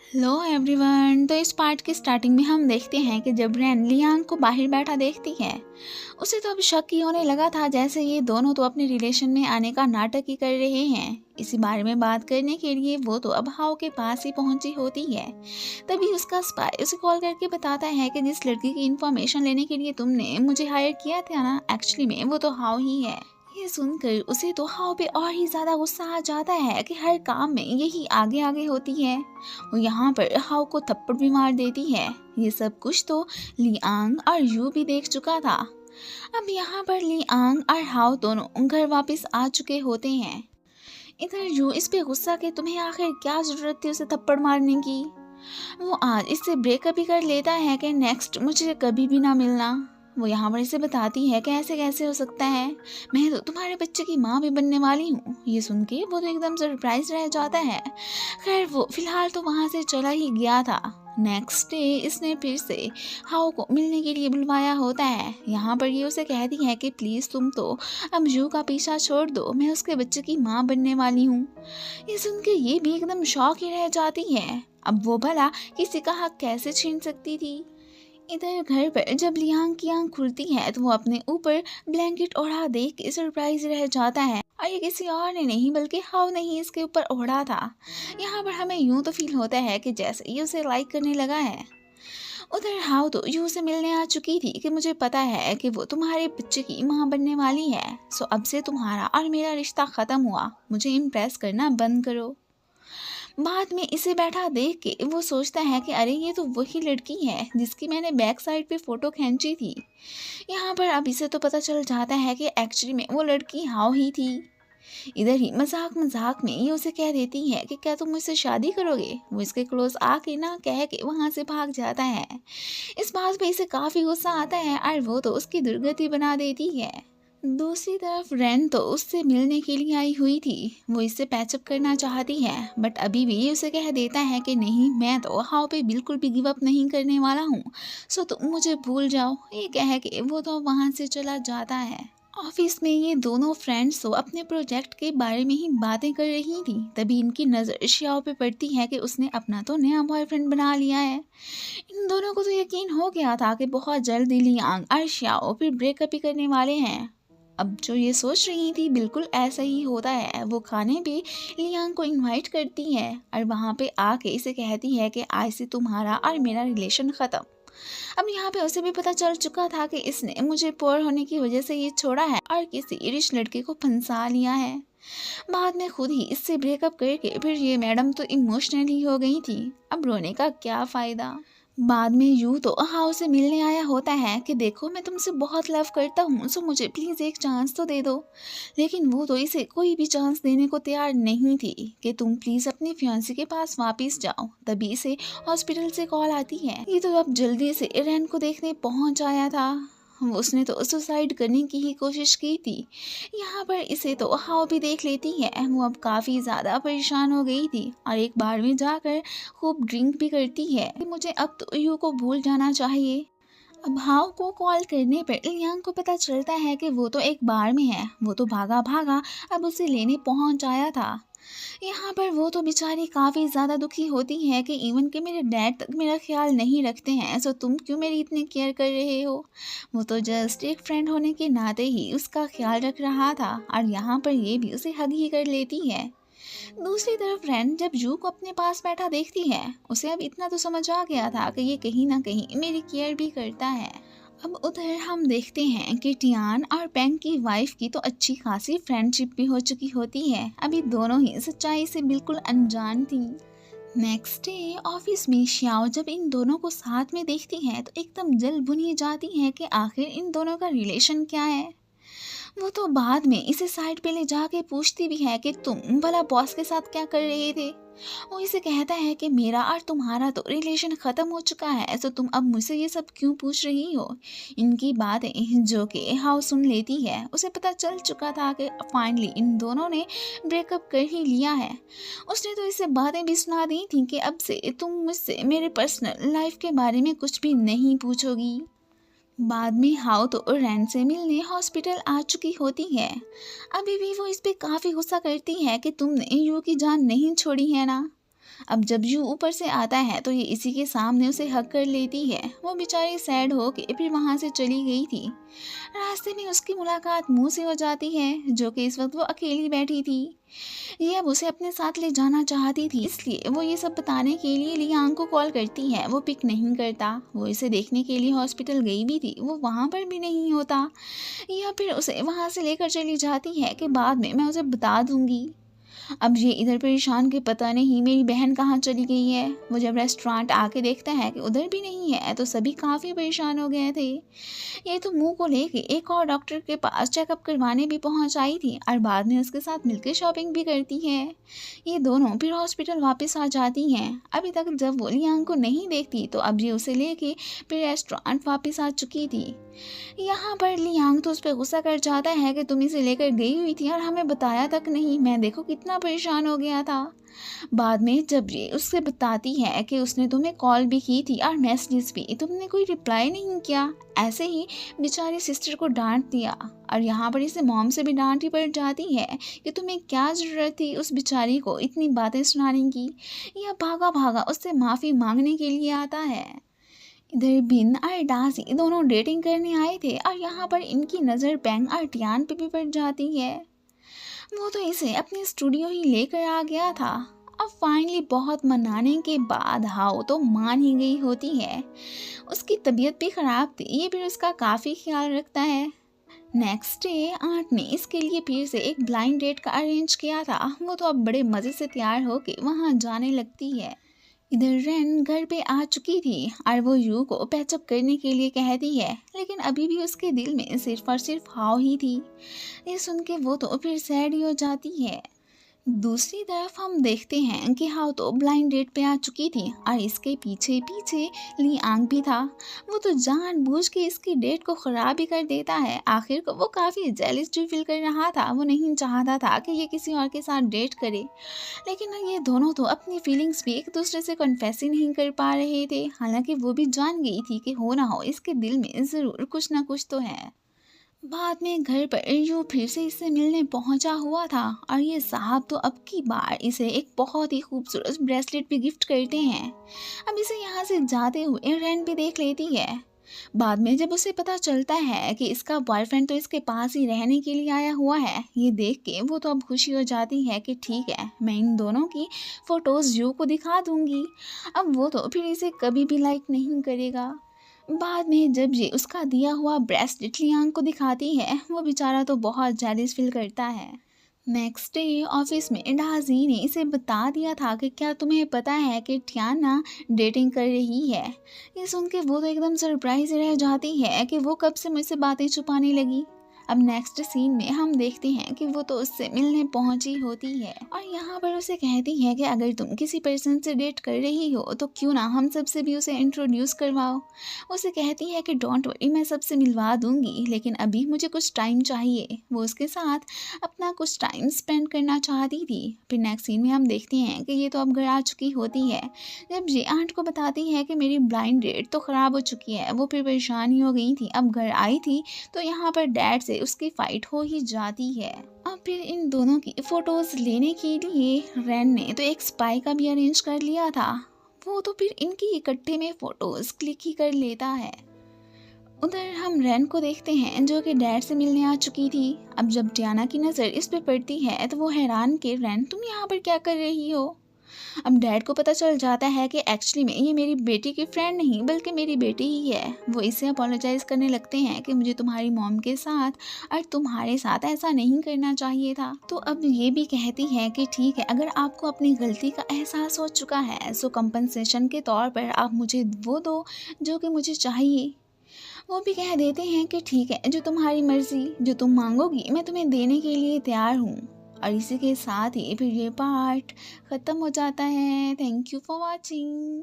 Hello everyone. तो इस part की स्टार्टिंग में हम देखते हैं कि जब रेन लियांग को बाहर बैठा देखती है, उसे तो अब शक ही होने लगा था जैसे ये दोनों तो अपने रिलेशन में आने का नाटक ही कर रहे हैं। इसी बारे में बात करने के लिए वो तो अब हाओ के पास ही पहुंची होती है। तभी उसका स्पाई उसे कॉल करके बताता है कि जिस लड़की की इंफॉर्मेशन लेने के लिए तुमने मुझे हायर किया था ना, एक्चुअली में वो तो हाओ ही है। ये सुनकर उसे तो हाओ पे और ही ज्यादा गुस्सा आ जाता है कि हर काम में यही आगे आगे होती है। वो यहाँ पर हाओ को थप्पड़ भी मार देती है। ये सब कुछ तो लियांग और यू भी देख चुका था। अब यहाँ पर लियांग और हाओ दोनों घर वापस आ चुके होते हैं। इधर यू इस पे गुस्सा कि तुम्हें आखिर क्या जरूरत थी उसे थप्पड़ मारने की। वो आज इससे ब्रेकअप ही कर लेता है कि नेक्स्ट मुझे कभी भी ना मिलना। वो यहाँ पर इसे बताती है कि ऐसे कैसे हो सकता है, मैं तो तुम्हारे बच्चे की माँ भी बनने वाली हूँ। ये सुन के वो तो एकदम सरप्राइज रह जाता है। खैर वो फिलहाल तो वहाँ से चला ही गया था। नेक्स्ट डे इसने फिर से हाओ को मिलने के लिए बुलवाया होता है। यहाँ पर ये उसे कहती है कि प्लीज़ तुम तो अब यू का पीछा छोड़ दो, मैं उसके बच्चे की माँ बनने वाली हूँ। ये सुन के ये भी एकदम शॉक ही रह जाती है। अब वो भला किसी का हक कैसे छीन सकती थी। इधर घर पर जब लियांग की आंख खुलती है तो वो अपने ऊपर ब्लैंकेट ओढ़ा देख के सरप्राइज रह जाता है। और ये किसी और ने नहीं बल्कि हाउ ने ही इसके ऊपर ओढ़ा था। यहाँ पर हमें यूं तो फील होता है कि जैसे ये उसे लाइक करने लगा है। उधर हाउ तो यू से मिलने आ चुकी थी कि मुझे पता है कि वो तुम्हारे बच्चे की माँ बनने वाली है, सो अब से तुम्हारा और मेरा रिश्ता खत्म हुआ, मुझे इम्प्रेस करना बंद करो। बाद में इसे बैठा देख के वो सोचता है कि अरे ये तो वही लड़की है जिसकी मैंने बैक साइड पे फोटो खींची थी। यहाँ पर अब इसे तो पता चल जाता है कि एक्चुअली में वो लड़की हाउ ही थी। इधर ही मजाक मजाक में ये उसे कह देती है कि क्या तुम मुझसे शादी करोगे। वो इसके क्लोज आके ना कह के वहाँ से भाग जाता है। इस बात पे इसे काफ़ी गुस्सा आता है और वो तो उसकी दुर्गति बना देती है। दूसरी तरफ रेन तो उससे मिलने के लिए आई हुई थी। वो इससे पैचअप करना चाहती है बट अभी भी उसे कह देता है कि नहीं, मैं तो हाउ पे बिल्कुल भी गिव अप नहीं करने वाला हूँ, सो तुम मुझे भूल जाओ। ये कह के वो तो वहाँ से चला जाता है। ऑफिस में ये दोनों फ्रेंड्स तो अपने प्रोजेक्ट के बारे में ही बातें कर रही थी। तभी इनकी नज़र श्याओ पे पड़ती है कि उसने अपना तो नया बॉयफ्रेंड बना लिया है। इन दोनों को तो यकीन हो गया था कि बहुत जल्दी लियांग और श्याओ फिर ब्रेकअप ही करने वाले हैं। अब जो ये सोच रही थी बिल्कुल ऐसा ही होता है। वो खाने पे लियांग को इनवाइट करती है और वहाँ पे आके इसे कहती है कि आज से तुम्हारा और मेरा रिलेशन ख़त्म। अब यहाँ पे उसे भी पता चल चुका था कि इसने मुझे पुअर होने की वजह से ये छोड़ा है और किसी रिच लड़के को फंसा लिया है। बाद में खुद ही इससे ब्रेकअप करके फिर ये मैडम तो इमोशनली हो गई थी। अब रोने का क्या फ़ायदा। बाद में यू तो हाउ से मिलने आया होता है कि देखो मैं तुमसे बहुत लव करता हूँ, सो मुझे प्लीज़ एक चांस तो दे दो। लेकिन वो तो इसे कोई भी चांस देने को तैयार नहीं थी कि तुम प्लीज़ अपने फियांसी के पास वापस जाओ। तभी इसे हॉस्पिटल से कॉल आती है। ये तो अब जल्दी से रेन को देखने पहुँच आया था। उसने तो सुसाइड करने की ही कोशिश की थी। यहाँ पर इसे तो हाव भी देख लेती है। वो अब काफ़ी ज़्यादा परेशान हो गई थी और एक बार में जाकर खूब ड्रिंक भी करती है। मुझे अब तो यू को भूल जाना चाहिए। अब हाव को कॉल करने पर लियांग को पता चलता है कि वो तो एक बार में है। वो तो भागा भागा अब उसे लेने पहुंच आया था। यहाँ पर वो तो बेचारी काफ़ी ज़्यादा दुखी होती है कि इवन कि मेरे डैड तक मेरा ख्याल नहीं रखते हैं, सो तुम क्यों मेरी इतनी केयर कर रहे हो। वो तो जस्ट एक फ्रेंड होने के नाते ही उसका ख्याल रख रहा था और यहाँ पर ये भी उसे हग ही कर लेती है। दूसरी तरफ फ्रेंड जब यू को अपने पास बैठा देखती है, उसे अब इतना तो समझ आ गया था कि ये कहीं ना कहीं मेरी केयर भी करता है। अब उधर हम देखते हैं कि टियान और पेंग की वाइफ की तो अच्छी खासी फ्रेंडशिप भी हो चुकी होती है। अभी दोनों ही सच्चाई से बिल्कुल अनजान थी। नेक्स्ट डे ऑफिस में श्याओ जब इन दोनों को साथ में देखती है तो एकदम जल भुनी जाती है कि आखिर इन दोनों का रिलेशन क्या है। वो तो बाद में इसे साइड पे ले जाके पूछती भी है कि तुम भला बॉस के साथ क्या कर रहे थे। वो इसे कहता है कि मेरा और तुम्हारा तो रिलेशन ख़त्म हो चुका है, तो तुम अब मुझसे ये सब क्यों पूछ रही हो। इनकी बातें जो कि हाउ सुन लेती है। उसे पता चल चुका था कि फाइनली इन दोनों ने ब्रेकअप कर ही लिया है। उसने तो इसे बातें भी सुना दी थी कि अब से तुम मुझसे मेरे पर्सनल लाइफ के बारे में कुछ भी नहीं पूछोगी। बाद में हाउ तो रैन से मिलने हॉस्पिटल आ चुकी होती है। अभी भी वो इस पे काफ़ी गुस्सा करती है कि तुमने यू की जान नहीं छोड़ी है ना। अब जब यू ऊपर से आता है तो ये इसी के सामने उसे हक कर लेती है। वो बेचारी सैड हो के फिर वहाँ से चली गई थी। रास्ते में उसकी मुलाकात मुँह से हो जाती है, जो कि इस वक्त वो अकेली बैठी थी। ये अब उसे अपने साथ ले जाना चाहती थी, इसलिए वो ये सब बताने के लिए लियांग को कॉल करती है। वो पिक नहीं करता। वो इसे देखने के लिए हॉस्पिटल गई भी थी, वो वहाँ पर भी नहीं होता। या फिर उसे वहाँ से लेकर चली जाती है कि बाद में मैं उसे बता दूंगी। अब ये इधर परेशान कि पता नहीं मेरी बहन कहाँ चली गई है। वो जब रेस्टोरेंट आके देखता है कि उधर भी नहीं है तो सभी काफ़ी परेशान हो गए थे। ये तो मुंह को लेके एक और डॉक्टर के पास चेकअप करवाने भी पहुंच आई थी और बाद में उसके साथ मिलकर शॉपिंग भी करती है। ये दोनों फिर हॉस्पिटल वापस आ जाती हैं। अभी तक जब वो लियांग को नहीं देखती तो अब ये उसे लेके फिर रेस्टोरेंट वापस आ चुकी थी। यहाँ पर लियांग तो उस पर गुस्सा कर जाता है कि तुम इसे लेकर गई हुई थी और हमें बताया तक नहीं। मैं देखो कितना परेशान हो गया था। बाद में जब ये उससे बताती है कि उसने तुम्हें कॉल भी की थी और मैसेजेस भी, तुमने कोई रिप्लाई नहीं किया, ऐसे ही बेचारी सिस्टर को डांट दिया। और यहाँ पर इसे मॉम से भी डांट ही पड़ जाती है कि तुम्हें क्या ज़रूरत थी उस बेचारी को इतनी बातें सुनाने की। यह भागा भागा उससे माफ़ी मांगने के लिए आता है। इधर बिन और डासी दोनों डेटिंग करने आए थे और यहाँ पर इनकी नज़र पेंग और टियान पे भी पड़ जाती है। वो तो इसे अपने स्टूडियो ही लेकर आ गया था। अब फाइनली बहुत मनाने के बाद हाओ तो मान ही गई होती है। उसकी तबीयत भी ख़राब थी, ये भी उसका काफ़ी ख्याल रखता है। नेक्स्ट डे आंट ने इसके लिए फिर से एक ब्लाइंड डेट का अरेंज किया था। वो तो अब बड़े मज़े से तैयार होके वहाँ जाने लगती है। इधर रेन घर पे आ चुकी थी और वो यू को पैचअप करने के लिए कहती है, लेकिन अभी भी उसके दिल में सिर्फ और सिर्फ हाओ ही थी। ये सुन के वो तो फिर सैड ही हो जाती है। दूसरी तरफ हम देखते हैं कि हाओ तो ब्लाइंड डेट पे आ चुकी थी और इसके पीछे पीछे लियांग भी था। वो तो जानबूझ के इसकी डेट को ख़राब ही कर देता है। आखिर को वो काफ़ी जेलस जो फील कर रहा था। वो नहीं चाहता था कि ये किसी और के साथ डेट करे, लेकिन ये दोनों तो अपनी फीलिंग्स भी एक दूसरे से कन्फेस ही नहीं कर पा रहे थे। हालांकि वो भी जान गई थी कि हो ना हो इसके दिल में ज़रूर कुछ ना कुछ तो है। बाद में घर पर यू फिर से इससे मिलने पहुंचा हुआ था और ये साहब तो अब की बार इसे एक बहुत ही खूबसूरत ब्रेसलेट भी गिफ्ट करते हैं। अब इसे यहाँ से जाते हुए रेन भी देख लेती है। बाद में जब उसे पता चलता है कि इसका बॉयफ्रेंड तो इसके पास ही रहने के लिए आया हुआ है, ये देख के वो तो अब खुशी हो जाती है कि ठीक है, मैं इन दोनों की फ़ोटोज़ यू को दिखा दूंगी। अब वो तो फिर इसे कभी भी लाइक नहीं करेगा। बाद में जब ये उसका दिया हुआ ब्रेसलेट लियांग को दिखाती है, वो बेचारा तो बहुत जेलस फील करता है। नेक्स्ट डे ऑफिस में डाजी ने इसे बता दिया था कि क्या तुम्हें पता है कि टियाना डेटिंग कर रही है। ये सुन के वो तो एकदम सरप्राइज रह जाती है कि वो कब से मुझसे बातें छुपाने लगी। अब नेक्स्ट सीन में हम देखते हैं कि वो तो उससे मिलने पहुंची होती है और यहाँ पर उसे कहती है कि अगर तुम किसी पर्सन से डेट कर रही हो तो क्यों ना हम सबसे भी उसे इंट्रोड्यूस करवाओ। उसे कहती है कि डोंट वरी, मैं सबसे मिलवा दूंगी, लेकिन अभी मुझे कुछ टाइम चाहिए। वो उसके साथ अपना कुछ टाइम स्पेंड करना चाहती थी। फिर नेक्स्ट सीन में हम देखते हैं कि ये तो अब घर आ चुकी होती है। जब ये आंट को बताती है कि मेरी ब्लाइंड डेट तो ख़राब हो चुकी है, वो फिर परेशान ही हो गई थी। अब घर आई थी तो यहाँ पर डैड से उसकी फाइट हो ही जाती है। अब फिर इन दोनों की फोटोज लेने के लिए रेन ने तो एक स्पाई का भी अरेंज कर लिया था। वो तो फिर इनकी इकट्ठे में फोटोज क्लिक ही कर लेता है। उधर हम रेन को देखते हैं जो कि डैड से मिलने आ चुकी थी। अब जब टियाना की नज़र इस पे पड़ती है तो वो हैरान कि रेन तुम यहाँ पर क्या कर रही हो। अब डैड को पता चल जाता है कि एक्चुअली में ये मेरी बेटी की फ्रेंड नहीं बल्कि मेरी बेटी ही है। वो इससे अपोलोजाइज़ करने लगते हैं कि मुझे तुम्हारी मॉम के साथ और तुम्हारे साथ ऐसा नहीं करना चाहिए था। तो अब ये भी कहती है कि ठीक है, अगर आपको अपनी गलती का एहसास हो चुका है सो कंपनसेशन के तौर पर आप मुझे वो दो जो कि मुझे चाहिए। वो भी कह देते हैं कि ठीक है, जो तुम्हारी मर्ज़ी, जो तुम मांगोगी मैं तुम्हें देने के लिए तैयार हूँ। और इसी के साथ ही फिर ये पार्ट ख़त्म हो जाता है। Thank you for watching.